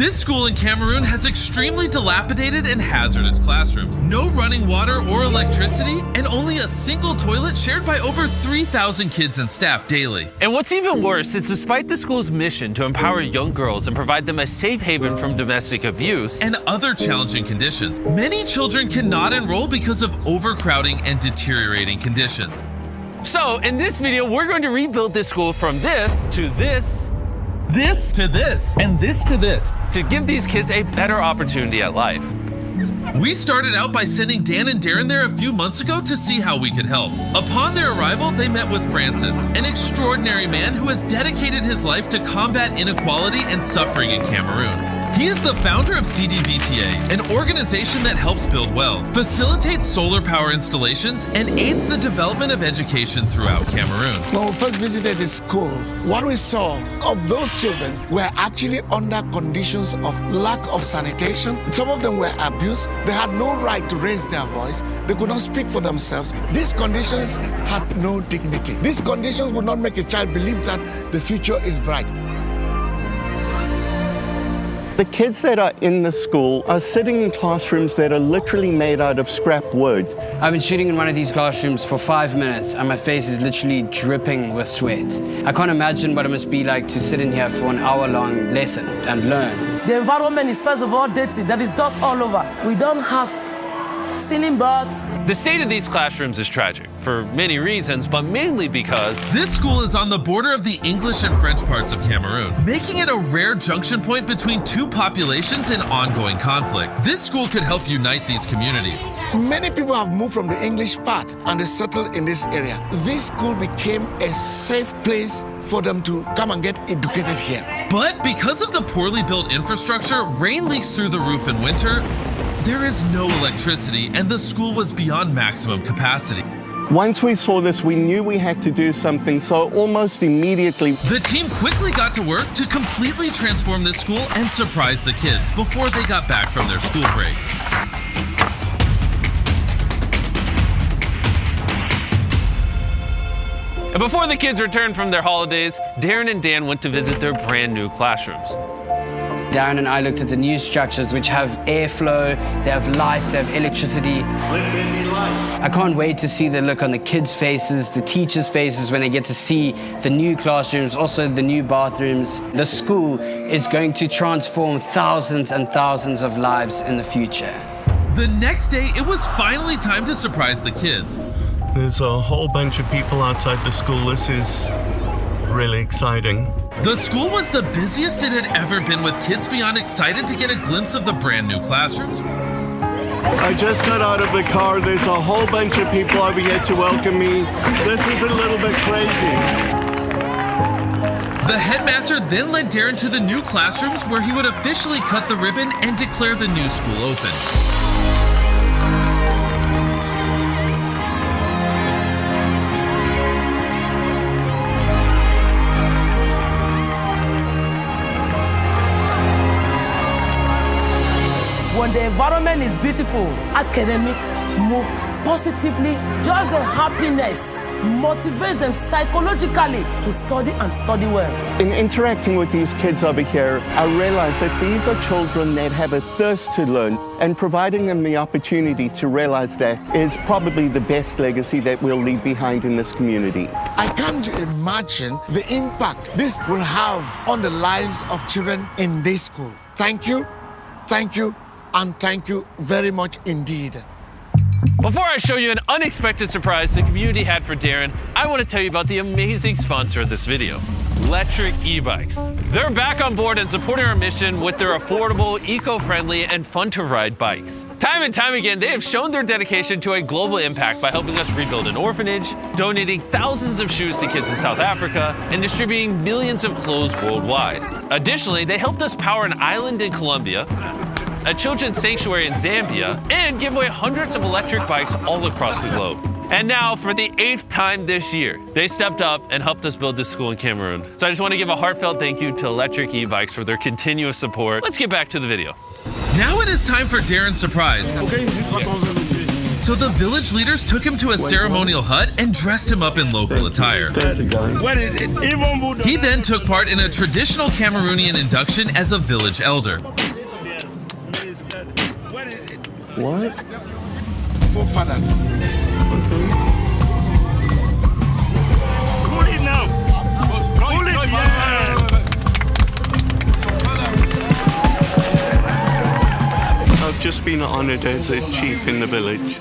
This school in Cameroon has extremely dilapidated and hazardous classrooms, no running water or electricity, and only a single toilet shared by over 3,000 kids and staff daily. And what's even worse is despite the school's mission to empower young girls and provide them a safe haven from domestic abuse and other challenging conditions, many children cannot enroll because of overcrowding and deteriorating conditions. So, in this video, we're going to rebuild this school from this to this, this to this, and this to this, to give these kids a better opportunity at life. We started out by sending Dan and Darren there a few months ago to see how we could help. Upon their arrival, they met with Francis, an extraordinary man who has dedicated his life to combat inequality and suffering in Cameroon. He is the founder of CDVTA, an organization that helps build wells, facilitates solar power installations, and aids the development of education throughout Cameroon. When we first visited the school, what we saw of those children were actually under conditions of lack of sanitation. Some of them were abused. They had no right to raise their voice. They could not speak for themselves. These conditions had no dignity. These conditions would not make a child believe that the future is bright. The kids that are in the school are sitting in classrooms that are literally made out of scrap wood. I've been shooting in one of these classrooms for 5 minutes and my face is literally dripping with sweat. I can't imagine what it must be like to sit in here for an hour-long lesson and learn. The environment is first of all dirty. There is dust all over. We don't have ceiling boards. The state of these classrooms is tragic for many reasons, but mainly because this school is on the border of the English and French parts of Cameroon, making it a rare junction point between two populations in ongoing conflict. This school could help unite these communities. Many people have moved from the English part and they settled in this area. This school became a safe place for them to come and get educated here. But because of the poorly built infrastructure, rain leaks through the roof in winter, there is no electricity, and the school was beyond maximum capacity. Once we saw this, we knew we had to do something, so almost immediately, the team quickly got to work to completely transform this school and surprise the kids before they got back from their school break. And before the kids returned from their holidays, Darren and Dan went to visit their brand new classrooms. Darren and I looked at the new structures which have airflow, they have lights, they have electricity. Let there be light. I can't wait to see the look on the kids' faces, the teachers' faces when they get to see the new classrooms, also the new bathrooms. The school is going to transform thousands and thousands of lives in the future. The next day, it was finally time to surprise the kids. There's a whole bunch of people outside the school. This is really exciting. The school was the busiest it had ever been, with kids beyond excited to get a glimpse of the brand new classrooms. I just got out of the car. There's a whole bunch of people over here to welcome me. This is a little bit crazy. The headmaster then led Darren to the new classrooms where he would officially cut the ribbon and declare the new school open. When the environment is beautiful, academics move positively. Just the happiness motivates them psychologically to study and study well. in interacting with these kids over here, I realize that these are children that have a thirst to learn, and providing them the opportunity to realize that is probably the best legacy that we'll leave behind in this community. I can't imagine the impact this will have on the lives of children in this school. Thank you, and thank you very much indeed. Before I show you an unexpected surprise the community had for Darren, I want to tell you about the amazing sponsor of this video, electric e-bikes. They're back on board and supporting our mission with their affordable, eco-friendly, and fun-to-ride bikes. Time and time again, they have shown their dedication to a global impact by helping us rebuild an orphanage, donating thousands of shoes to kids in South Africa, and distributing millions of clothes worldwide. Additionally, they helped us power an island in Colombia, a children's sanctuary in Zambia, and give away hundreds of electric bikes all across the globe. And now, for the 8th time this year, they stepped up and helped us build this school in Cameroon. So I just want to give a heartfelt thank you to Electric E-Bikes for their continuous support. Let's get back to the video. Now it is time for Darren's surprise. So the village leaders took him to a ceremonial hut and dressed him up in local attire. He then took part in a traditional Cameroonian induction as a village elder. What? Forefathers. Okay. Pull it now. Pull it, yeah. I've just been honored as a chief in the village.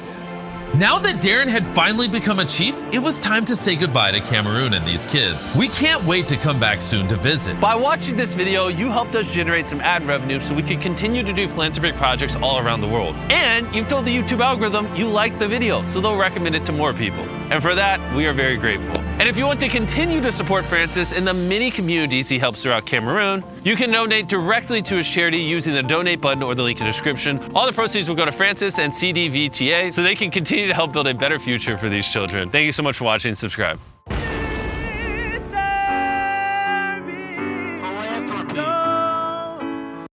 Now that Darren had finally become a chief, it was time to say goodbye to Cameroon and these kids. We can't wait to come back soon to visit. By watching this video, you helped us generate some ad revenue so we could continue to do philanthropic projects all around the world. And you've told the YouTube algorithm you liked the video, so they'll recommend it to more people. And for that, we are very grateful. And if you want to continue to support Francis in the many communities he helps throughout Cameroon, you can donate directly to his charity using the donate button or the link in the description. All the proceeds will go to Francis and CDVTA so they can continue to help build a better future for these children. Thank you so much for watching and subscribe.